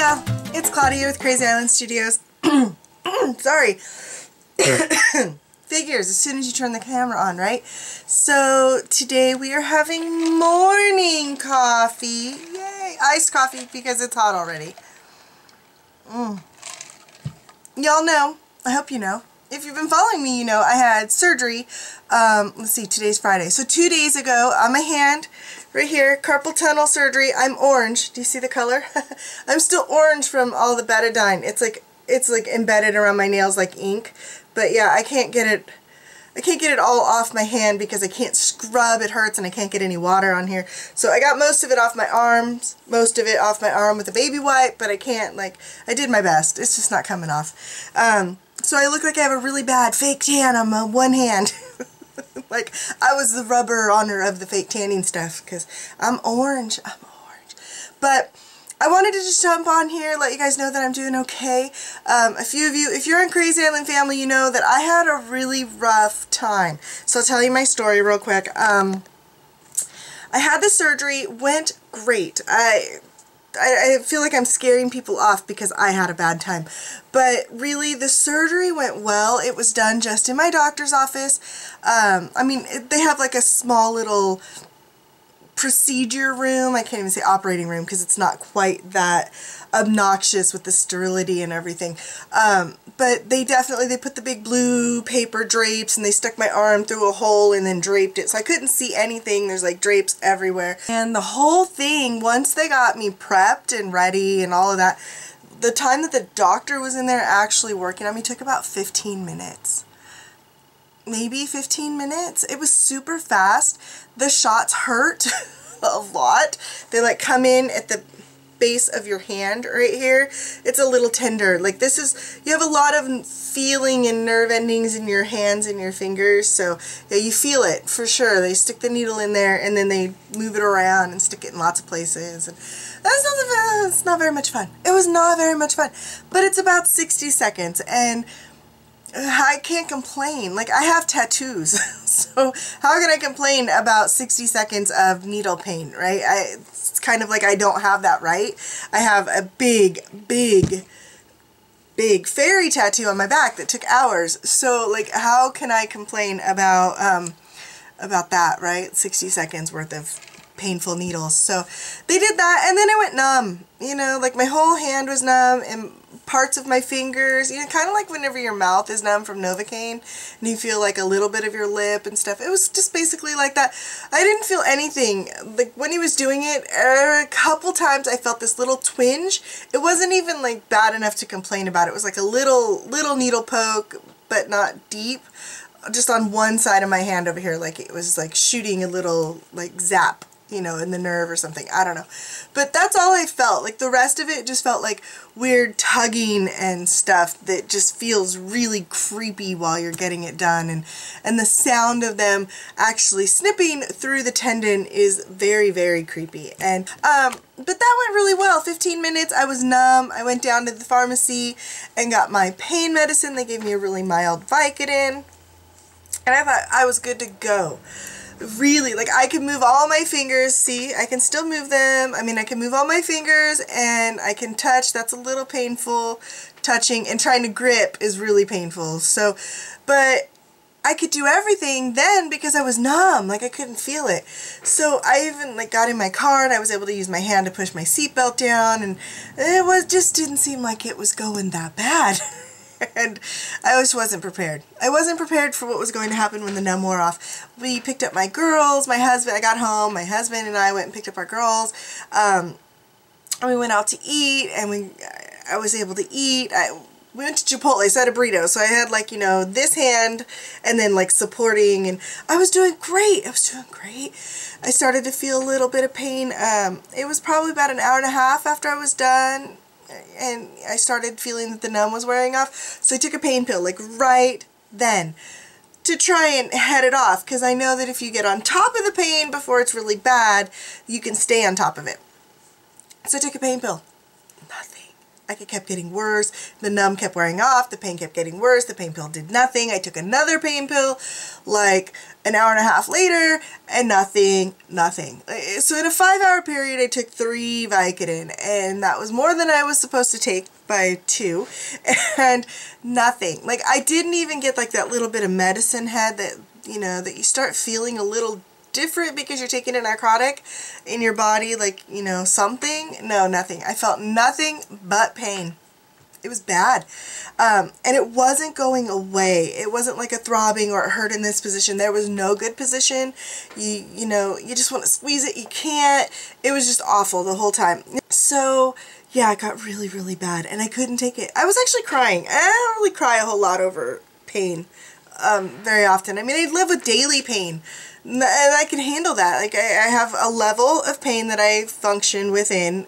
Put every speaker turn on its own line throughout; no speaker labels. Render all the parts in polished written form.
Yeah, it's Claudia with Crazy Island Studios. Sorry. Figures as soon as you turn the camera on, right? So today we are having morning coffee. Yay! Iced coffee because it's hot already. Y'all know, I hope you know. If you've been following me, you know I had surgery. Let's see, today's Friday. So 2 days ago on my hand, right here, carpal tunnel surgery. I'm orange. Do you see the color? I'm still orange from all the betadine. It's like embedded around my nails like ink. But yeah, I can't get it all off my hand because I can't scrub. It hurts and I can't get any water on here. So I got most of it off my arms, most of it off my arm with a baby wipe, but I can't, like, I did my best. It's just not coming off. So I look like I have a really bad fake tan on my one hand. Like I was the rubber honor of the fake tanning stuff because I'm orange. I'm orange. But I wanted to just jump on here, let you guys know that I'm doing okay. A few of you, if you're in Crazy Island family, you know that I had a really rough time. So I'll tell you my story real quick. I had the surgery, went great. I feel like I'm scaring people off because I had a bad time. But really, the surgery went well. It was done just in my doctor's office. I mean, they have like a small little procedure room. I can't even say operating room because it's not quite that obnoxious with the sterility and everything. But they put the big blue paper drapes and they stuck my arm through a hole and then draped it. So I couldn't see anything. There's like drapes everywhere. And the whole thing, once they got me prepped and ready and all of that, the time that the doctor was in there actually working on me took about 15 minutes. Maybe 15 minutes. It was super fast. The shots hurt a lot. They like come in at the base of your hand right here. It's a little tender. Like this is, you have a lot of feeling and nerve endings in your hands and your fingers. So yeah, you feel it for sure. They stick the needle in there and then they move it around and stick it in lots of places. And it's not very much fun. It was not very much fun. But it's about 60 seconds and I can't complain. Like, I have tattoos, so how can I complain about 60 seconds of needle pain, right? It's kind of like I don't have that right. I have a big fairy tattoo on my back that took hours. So, like, how can I complain about that, right? 60 seconds worth of painful needles. So they did that, and then I went numb. You know, like my whole hand was numb, and parts of my fingers, you know, kind of like whenever your mouth is numb from Novocaine and you feel like a little bit of your lip and stuff. It was just basically like that. I didn't feel anything. Like when he was doing it, a couple times I felt this little twinge. It wasn't even like bad enough to complain about. It was like a little needle poke, but not deep. Just on one side of my hand over here, like it was like shooting a little like zap, you know, in the nerve or something. I don't know. But that's all I felt. Like the rest of it just felt like weird tugging and stuff that just feels really creepy while you're getting it done. And the sound of them actually snipping through the tendon is very, very creepy. And but that went really well. 15 minutes, I was numb. I went down to the pharmacy and got my pain medicine. They gave me a really mild Vicodin. And I thought I was good to go. Really, like I can move all my fingers. See, I can still move them. I mean, I can move all my fingers and I can touch. That's a little painful. Touching and trying to grip is really painful. So, but I could do everything then because I was numb. Like I couldn't feel it. So I even like got in my car and I was able to use my hand to push my seatbelt down, and it just didn't seem like it was going that bad. And I just wasn't prepared. I wasn't prepared for what was going to happen when the numb wore off. We picked up my girls, my husband, I got home, my husband and I went and picked up our girls. And we went out to eat, and I was able to eat. We went to Chipotle, so I had a burrito. So I had like, you know, this hand and then like supporting, and I was doing great. I was doing great. I started to feel a little bit of pain. It was probably about an hour and a half after I was done. And I started feeling that the numb was wearing off. So I took a pain pill, like right then, to try and head it off. Because I know that if you get on top of the pain before it's really bad, you can stay on top of it. So I took a pain pill. Nothing. It kept getting worse. The numb kept wearing off. The pain kept getting worse. The pain pill did nothing. I took another pain pill like an hour and a half later, and nothing. So in a 5-hour period, I took 3 Vicodin, and that was more than I was supposed to take by 2, and nothing. Like, I didn't even get like that little bit of medicine head that, you know, that you start feeling a little different because you're taking a narcotic in your body, like, you know, something. No, nothing. I felt nothing but pain. It was bad. And it wasn't going away. It wasn't like a throbbing or it hurt in this position. There was no good position. You know, you just want to squeeze it. You can't. It was just awful the whole time. So yeah, it got really, really bad and I couldn't take it. I was actually crying. I don't really cry a whole lot over pain very often. I mean, I live with daily pain. And I can handle that. Like, I have a level of pain that I function within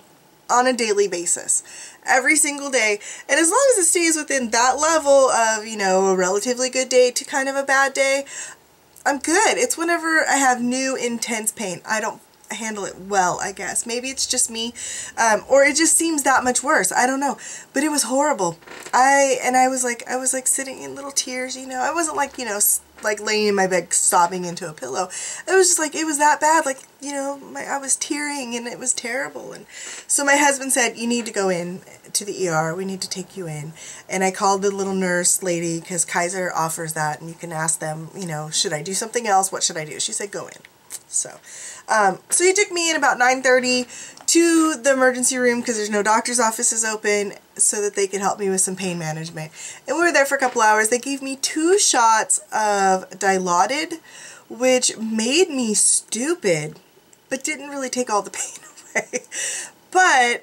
on a daily basis. Every single day. And as long as it stays within that level of, you know, a relatively good day to kind of a bad day, I'm good. It's whenever I have new intense pain. I don't handle it well, I guess. Maybe it's just me, or it just seems that much worse. I don't know, but it was horrible. I was like sitting in little tears, you know. I wasn't like, you know, like laying in my bed sobbing into a pillow. It was just like, it was that bad. Like, you know, I was tearing and it was terrible. And so my husband said, you need to go in to the ER. We need to take you in. And I called the little nurse lady, because Kaiser offers that, and you can ask them, you know, should I do something else? What should I do? She said, go in. So he took me in about 9:30 to the emergency room because there's no doctor's offices open, so that they could help me with some pain management. And we were there for a couple hours. They gave me 2 shots of Dilaudid, which made me stupid, but didn't really take all the pain away.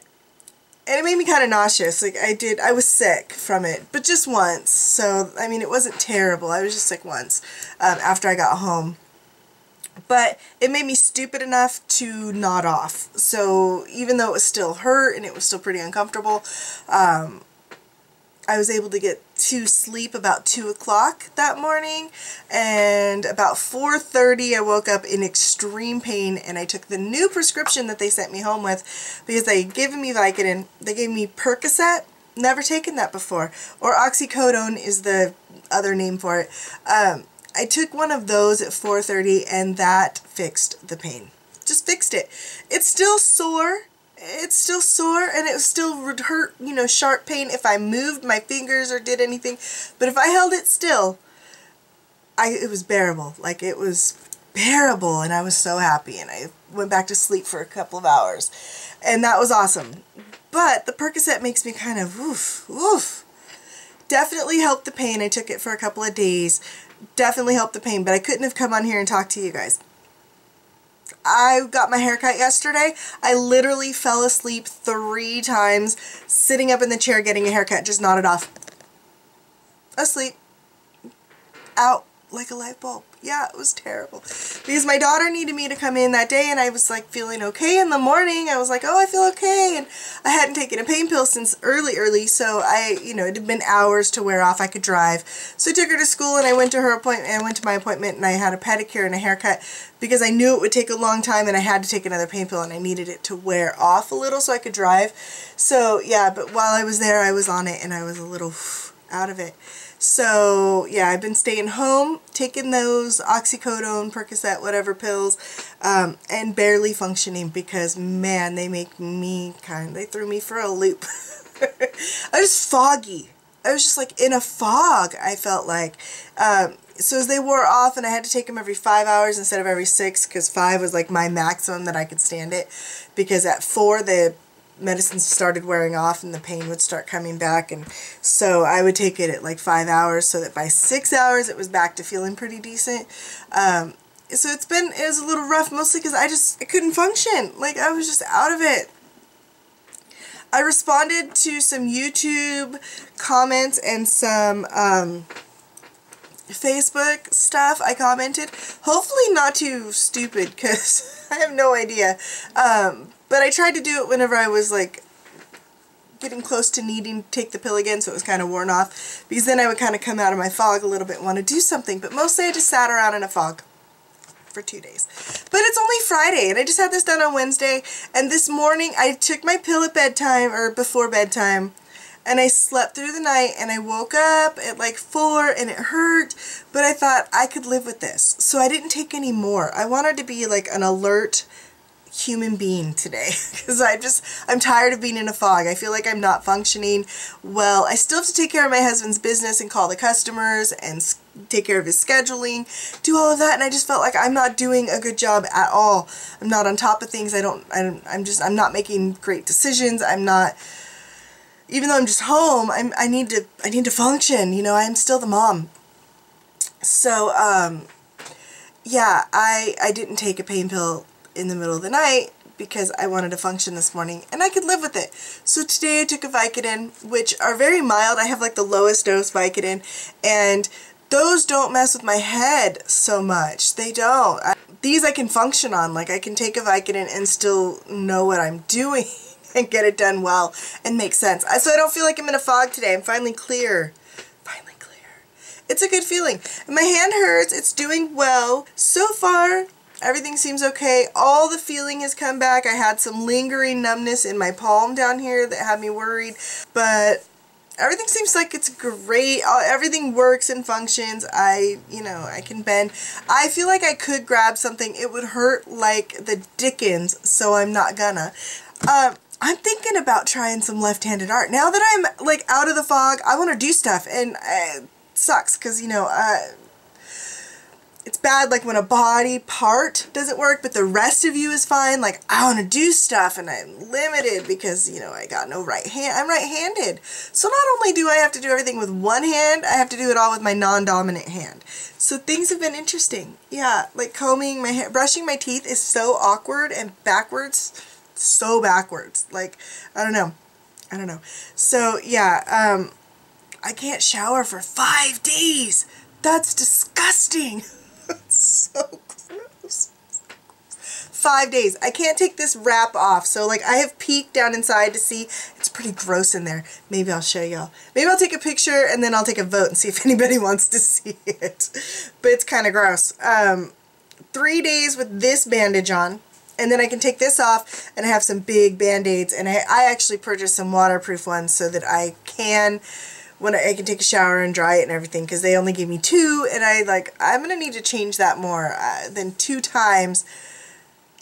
And it made me kind of nauseous. Like, I was sick from it, but just once. So, I mean, it wasn't terrible. I was just sick once after I got home. But it made me stupid enough to nod off. So even though it was still hurt and it was still pretty uncomfortable, I was able to get to sleep about 2 o'clock that morning. And about 4:30 I woke up in extreme pain, and I took the new prescription that they sent me home with, because they had given me Vicodin. They gave me Percocet. Never taken that before. Or oxycodone is the other name for it. I took one of those at 4:30, and that fixed the pain. Just fixed it. It's still sore. It's still sore, and it still would hurt, you know, sharp pain if I moved my fingers or did anything. But if I held it still, it was bearable. Like, it was bearable, and I was so happy. And I went back to sleep for a couple of hours, and that was awesome. But the Percocet makes me kind of woof. Definitely helped the pain. I took it for a couple of days. Definitely helped the pain, but I couldn't have come on here and talked to you guys. I got my hair cut yesterday. I literally fell asleep 3 times sitting up in the chair getting a haircut, just nodded off. Asleep. Out like a light bulb. Yeah, it was terrible. Because my daughter needed me to come in that day, and I was like feeling okay in the morning. I was like, oh, I feel okay. And I hadn't taken a pain pill since early, so you know, it had been hours to wear off. I could drive. So I took her to school, and I went to her appointment. I went to my appointment, and I had a pedicure and a haircut because I knew it would take a long time, and I had to take another pain pill, and I needed it to wear off a little so I could drive. So yeah, but while I was there, I was on it, and I was a little out of it. So yeah, I've been staying home, taking those oxycodone, Percocet, whatever pills, and barely functioning because, man, they make me they threw me for a loop. I was foggy. I was just like in a fog, I felt like. So as they wore off, and I had to take them every 5 hours instead of every 6, because 5 was like my maximum that I could stand it, because at 4 the medicines started wearing off and the pain would start coming back, and so I would take it at like 5 hours, so that by 6 hours it was back to feeling pretty decent. So it was a little rough, mostly because I couldn't function. Like, I was just out of it. I responded to some YouTube comments and some Facebook stuff. I commented, hopefully not too stupid, because I have no idea. But I tried to do it whenever I was like getting close to needing to take the pill again, so it was kind of worn off, because then I would kind of come out of my fog a little bit and want to do something. But mostly I just sat around in a fog for 2 days. But it's only Friday, and I just had this done on Wednesday, and this morning I took my pill at bedtime, or before bedtime, and I slept through the night, and I woke up at like 4 and it hurt, but I thought I could live with this. So I didn't take any more. I wanted to be like an alert human being today because I'm tired of being in a fog. I feel like I'm not functioning well. I still have to take care of my husband's business and call the customers and take care of his scheduling, do all of that, and I just felt like I'm not doing a good job at all. I'm not on top of things. I'm not making great decisions. I'm not, even though I'm just home, I need to function, you know. I'm still the mom. So yeah, I didn't take a pain pill in the middle of the night because I wanted to function this morning, and I could live with it. So today I took a Vicodin, which are very mild. I have like the lowest dose Vicodin, and those don't mess with my head so much. They don't. These I can function on. Like, I can take a Vicodin and still know what I'm doing and get it done well and make sense. So I don't feel like I'm in a fog today. I'm finally clear. Finally clear. It's a good feeling. And my hand hurts. It's doing well. So far, everything seems okay. All the feeling has come back. I had some lingering numbness in my palm down here that had me worried, but everything seems like it's great. Everything works and functions. I can bend. I feel like I could grab something. It would hurt like the dickens, so I'm not gonna. I'm thinking about trying some left-handed art. Now that I'm like out of the fog, I want to do stuff, and it sucks because, you know, it's bad like when a body part doesn't work, but the rest of you is fine. Like, I want to do stuff, and I'm limited because, you know, I got no right hand. I'm right-handed. So not only do I have to do everything with one hand, I have to do it all with my non-dominant hand. So things have been interesting. Yeah, like combing my hair, brushing my teeth is so awkward and backwards. So backwards. Like, I don't know. So, yeah, I can't shower for 5 days. That's disgusting. So gross. 5 days. I can't take this wrap off. So like, I have peeked down inside to see. It's pretty gross in there. Maybe I'll show y'all. Maybe I'll take a picture and then I'll take a vote and see if anybody wants to see it. But it's kind of gross. 3 days with this bandage on. And then I can take this off, and I have some big band-aids. And I actually purchased some waterproof ones so that I can, when I can take a shower and dry it and everything, because they only gave me 2, and I'm going to need to change that more than 2 times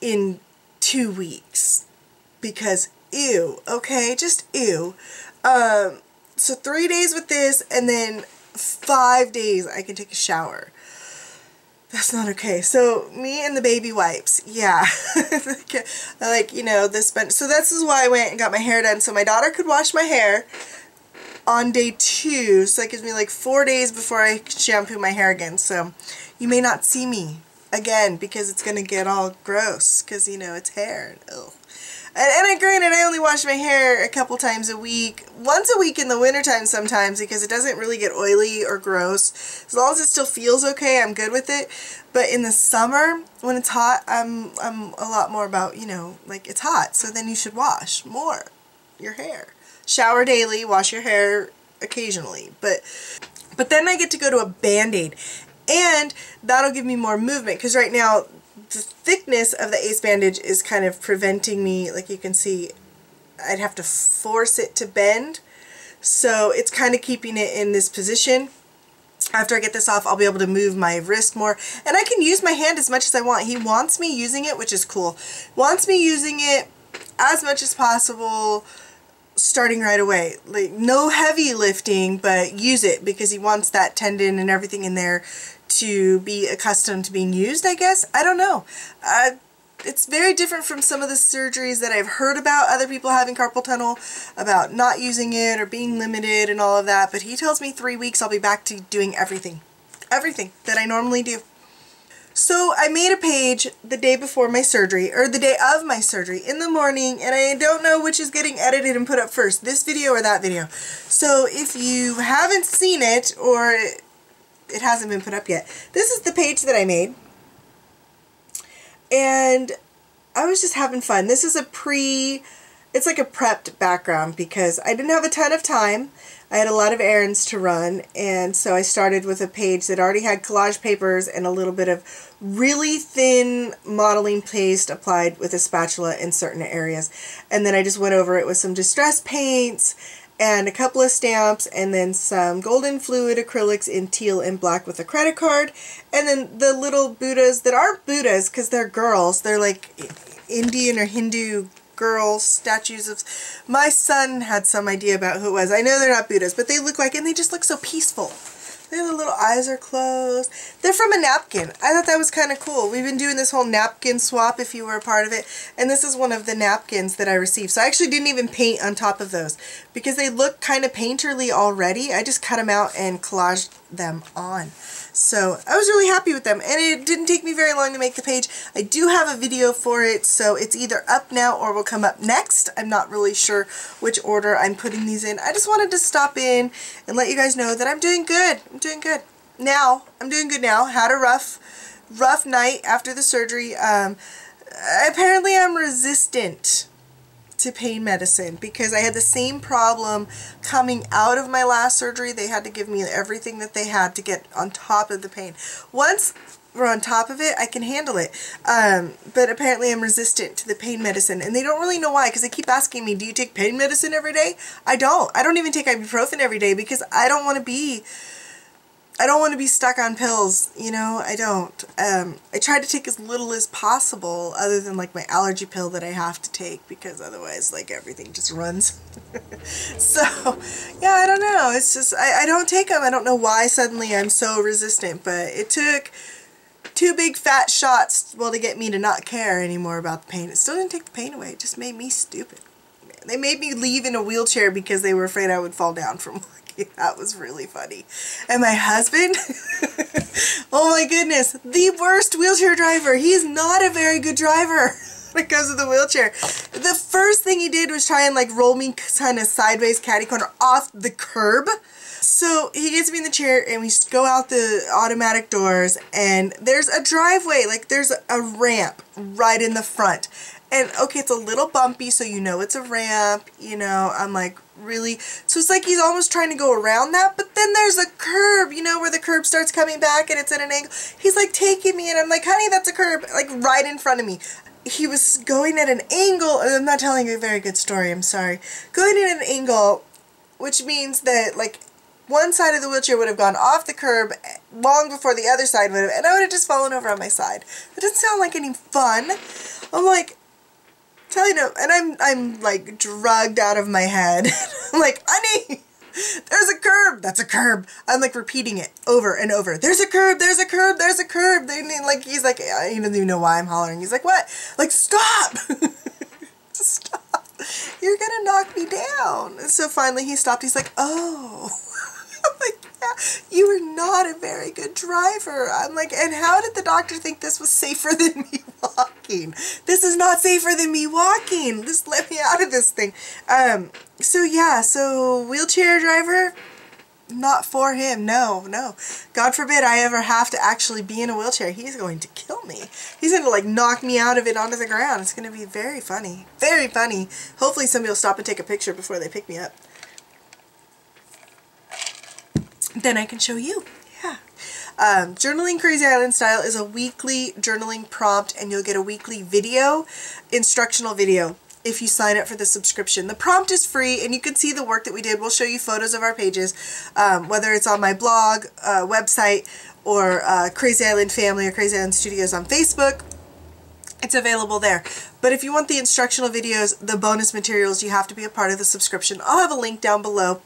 in 2 weeks, because ew, okay, just ew. So 3 days with this, and then 5 days I can take a shower. That's not okay. So me and the baby wipes, yeah. Like, you know, so this is why I went and got my hair done, so my daughter could wash my hair on day 2, so that gives me like 4 days before I shampoo my hair again. So you may not see me again because it's gonna get all gross because, you know, it's hair. Ugh. And granted, I only wash my hair a couple times a week, once a week in the wintertime sometimes, because it doesn't really get oily or gross. As long as it still feels okay, I'm good with it. But in the summer, when it's hot, I'm a lot more about, you know, like, it's hot, so then you should wash more your hair. Shower daily, wash your hair occasionally. But then I get to go to a Band-Aid, and that'll give me more movement, because right now the thickness of the ACE bandage is kind of preventing me, like you can see, I'd have to force it to bend. So it's kind of keeping it in this position. After I get this off, I'll be able to move my wrist more. And I can use my hand as much as I want. He wants me using it, which is cool. Wants me using it as much as possible, starting right away. Like, no heavy lifting, but use it because he wants that tendon and everything in there to be accustomed to being used, I guess. I don't know. It's very different from some of the surgeries that I've heard about other people having carpal tunnel, about not using it or being limited and all of that. But he tells me 3 weeks I'll be back to doing everything. Everything that I normally do. So I made a page the day before my surgery, or the day of my surgery, in the morning, and I don't know which is getting edited and put up first, this video or that video. So if you haven't seen it, or it hasn't been put up yet, this is the page that I made. And I was just having fun. This is it's like a prepped background because I didn't have a ton of time. I had a lot of errands to run, and so I started with a page that already had collage papers and a little bit of really thin modeling paste applied with a spatula in certain areas. And then I just went over it with some distress paints and a couple of stamps, and then some golden fluid acrylics in teal and black with a credit card, and then the little Buddhas that aren't Buddhas because they're girls. They're like Indian or Hindu girl statues of... My son had some idea about who it was. I know they're not Buddhas, but they look like... And they just look so peaceful. Their little eyes are closed. They're from a napkin. I thought that was kind of cool. We've been doing this whole napkin swap if you were a part of it. And this is one of the napkins that I received. So I actually didn't even paint on top of those because they look kind of painterly already. I just cut them out and collaged them on. So I was really happy with them, and it didn't take me very long to make the page. I do have a video for it, so it's either up now or will come up next. I'm not really sure which order I'm putting these in. I just wanted to stop in and let you guys know that I'm doing good. I'm doing good. Now, I'm doing good now. Had a rough night after the surgery. Apparently I'm resistant to pain medicine because I had the same problem coming out of my last surgery. They had to give me everything that they had to get on top of the pain. Once we're on top of it, I can handle it. But apparently I'm resistant to the pain medicine, and they don't really know why because they keep asking me, do you take pain medicine every day? I don't. I don't even take ibuprofen every day because I don't want to be stuck on pills, you know. I don't. I try to take as little as possible other than like my allergy pill that I have to take because otherwise like everything just runs. So, yeah, I don't know. It's just, I don't take them. I don't know why suddenly I'm so resistant, but it took 2 big fat shots, well, to get me to not care anymore about the pain. It still didn't take the pain away. It just made me stupid. They made me leave in a wheelchair because they were afraid I would fall down from walking. That was really funny. And my husband, oh my goodness, the worst wheelchair driver. He's not a very good driver when it comes to the wheelchair. The first thing he did was try and like roll me kind of sideways catty corner off the curb. So he gets me in the chair and we go out the automatic doors, and there's a driveway, like there's a ramp right in the front. And okay, it's a little bumpy, so you know it's a ramp, you know. I'm like, really? So it's like he's almost trying to go around that, but then there's a curb, you know, where the curb starts coming back and it's at an angle. He's like taking me, and I'm like, honey, that's a curb, like right in front of me. He was going at an angle, and I'm not telling you a very good story, I'm sorry. Going at an angle, which means that like one side of the wheelchair would have gone off the curb long before the other side would have, and I would have just fallen over on my side. It doesn't sound like any fun. I'm like, telling him, and I'm like drugged out of my head. I'm like, honey, there's a curb. That's a curb. I'm like repeating it over and over. There's a curb. There's a curb. There's a curb. Like he's like, he doesn't even know why I'm hollering. He's like, what? Like, stop. Just stop. You're gonna knock me down. And so finally he stopped. He's like, oh. I'm like, yeah, you are not a very good driver. I'm like, and how did the doctor think this was safer than me walking? This is not safer than me walking. Just let me out of this thing. So yeah, so wheelchair driver, not for him. No, no. God forbid I ever have to actually be in a wheelchair. He's going to kill me. He's going to like knock me out of it onto the ground. It's going to be very funny. Very funny. Hopefully somebody will stop and take a picture before they pick me up. Then I can show you. Yeah. Journaling Crazy Island Style is a weekly journaling prompt, and you'll get a weekly video, instructional video, if you sign up for the subscription. The prompt is free, and you can see the work that we did. We'll show you photos of our pages, whether it's on my blog, website, or Crazy Island Family or Crazy Island Studios on Facebook. It's available there. But if you want the instructional videos, the bonus materials, you have to be a part of the subscription. I'll have a link down below.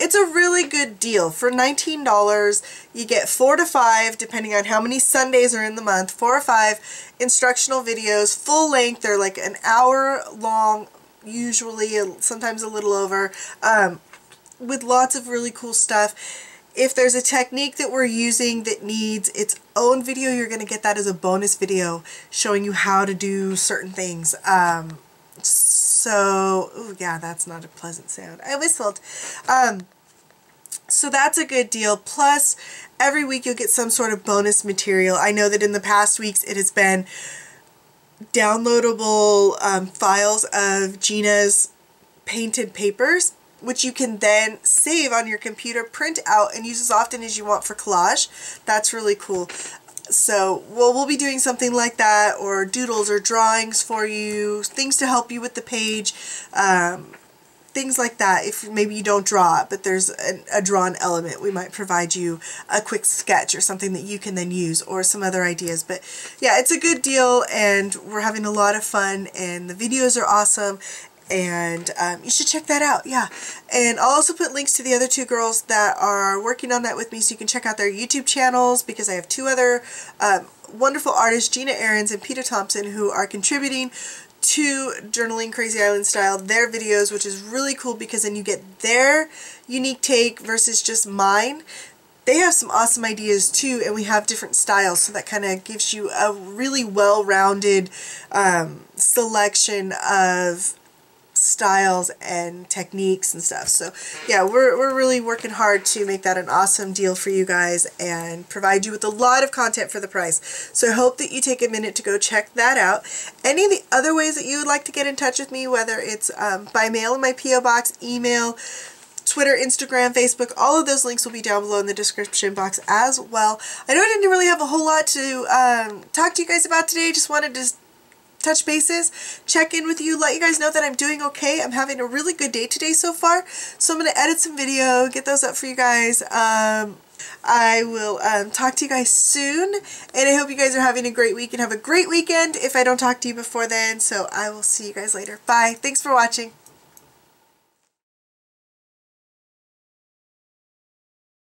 It's a really good deal. For $19, you get 4 to 5, depending on how many Sundays are in the month, 4 or 5 instructional videos, full length. They're like an hour long, usually, sometimes a little over, with lots of really cool stuff. If there's a technique that we're using that needs its own video, you're going to get that as a bonus video showing you how to do certain things. So, ooh, yeah, that's not a pleasant sound. I whistled. So that's a good deal. Plus, every week you'll get some sort of bonus material. I know that in the past weeks it has been downloadable files of Gina's painted papers, which you can then save on your computer, print out, and use as often as you want for collage. That's really cool. So, well, we'll be doing something like that, or doodles or drawings for you, things to help you with the page. things like that. If maybe you don't draw it, but there's a drawn element, we might provide you a quick sketch or something that you can then use, or some other ideas. But yeah, it's a good deal, and we're having a lot of fun, and the videos are awesome, and you should check that out. Yeah, and I'll also put links to the other two girls that are working on that with me, so you can check out their YouTube channels, because I have two other wonderful artists, Gina Aarons and Peter Thompson, who are contributing to Journaling Crazy Island Style, their videos, which is really cool because then you get their unique take versus just mine. They have some awesome ideas too, and we have different styles, so that kind of gives you a really well-rounded selection of styles and techniques and stuff. So yeah, we're really working hard to make that an awesome deal for you guys and provide you with a lot of content for the price. So I hope that you take a minute to go check that out. Any of the other ways that you would like to get in touch with me, whether it's by mail in my P.O. box, email, Twitter, Instagram, Facebook, all of those links will be down below in the description box as well. I know I didn't really have a whole lot to talk to you guys about today. Just wanted to touch bases, check in with you, let you guys know that I'm doing okay. I'm having a really good day today so far, so I'm going to edit some video, get those up for you guys. I will talk to you guys soon, and I hope you guys are having a great week and have a great weekend if I don't talk to you before then. So I will see you guys later. Bye. Thanks for watching.